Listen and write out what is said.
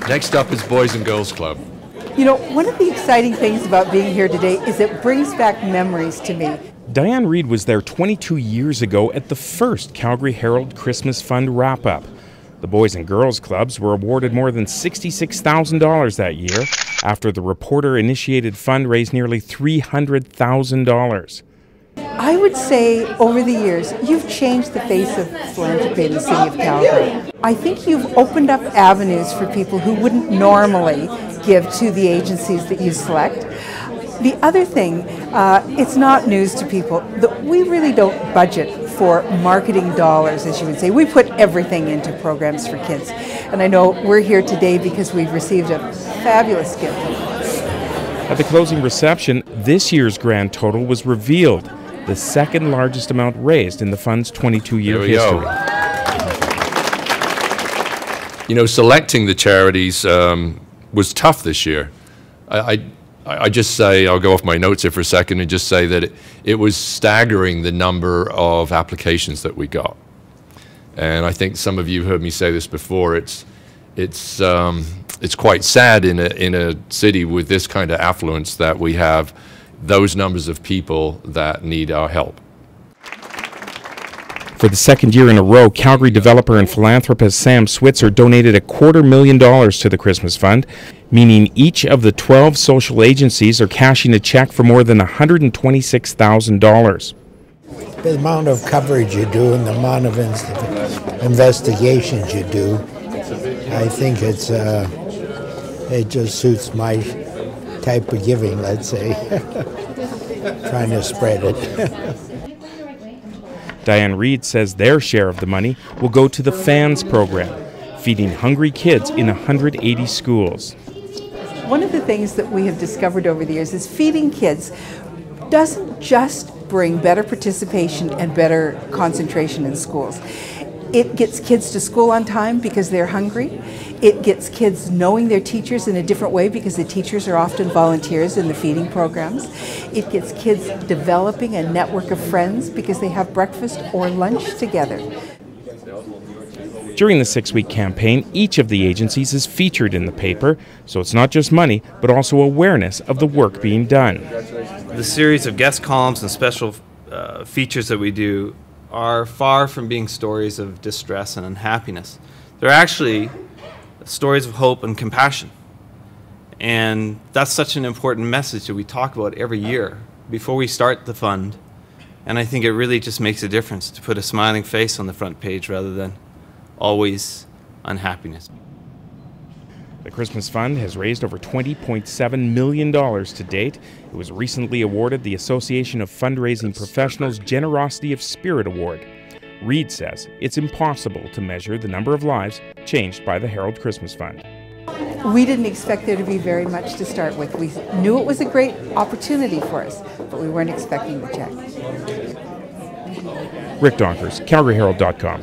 Next up is Boys and Girls Club. You know, one of the exciting things about being here today is it brings back memories to me. Diane Reed was there 22 years ago at the first Calgary Herald Christmas Fund wrap-up. The Boys and Girls Clubs were awarded more than $66,000 that year after the reporter-initiated fund raised nearly $300,000. I would say over the years, you've changed the face of philanthropy in the city of Calgary. I think you've opened up avenues for people who wouldn't normally give to the agencies that you select. The other thing, it's not news to people that we really don't budget for marketing dollars, as you would say. We put everything into programs for kids. And I know we're here today because we've received a fabulous gift. At the closing reception, this year's grand total was revealed, the second largest amount raised in the fund's 22-year history. You know, selecting the charities was tough this year. I just say, I'll go off my notes here for a second and just say that it was staggering the number of applications that we got. And I think some of you heard me say this before, it's quite sad in a city with this kind of affluence that we have those numbers of people that need our help. For the second year in a row, Calgary developer and philanthropist Sam Switzer donated $250,000 to the Christmas Fund, meaning each of the 12 social agencies are cashing a check for more than $126,000. The amount of coverage you do and the amount of investigations you do, I think it just suits my type of giving, let's say, trying to spread it. Diane Reed says their share of the money will go to the FANS program, feeding hungry kids in 180 schools. One of the things that we have discovered over the years is feeding kids doesn't just bring better participation and better concentration in schools. It gets kids to school on time because they're hungry. It gets kids knowing their teachers in a different way because the teachers are often volunteers in the feeding programs. It gets kids developing a network of friends because they have breakfast or lunch together. During the 6-week campaign, each of the agencies is featured in the paper, so it's not just money, but also awareness of the work being done. The series of guest columns and special features that we do are far from being stories of distress and unhappiness. They're actually stories of hope and compassion. And that's such an important message that we talk about every year before we start the fund. And I think it really just makes a difference to put a smiling face on the front page rather than always unhappiness. The Christmas Fund has raised over $20.7 million to date. It was recently awarded the Association of Fundraising Professionals Generosity of Spirit Award. Reed says it's impossible to measure the number of lives changed by the Herald Christmas Fund. We didn't expect there to be very much to start with. We knew it was a great opportunity for us, but we weren't expecting the check. Rick Donkers, CalgaryHerald.com.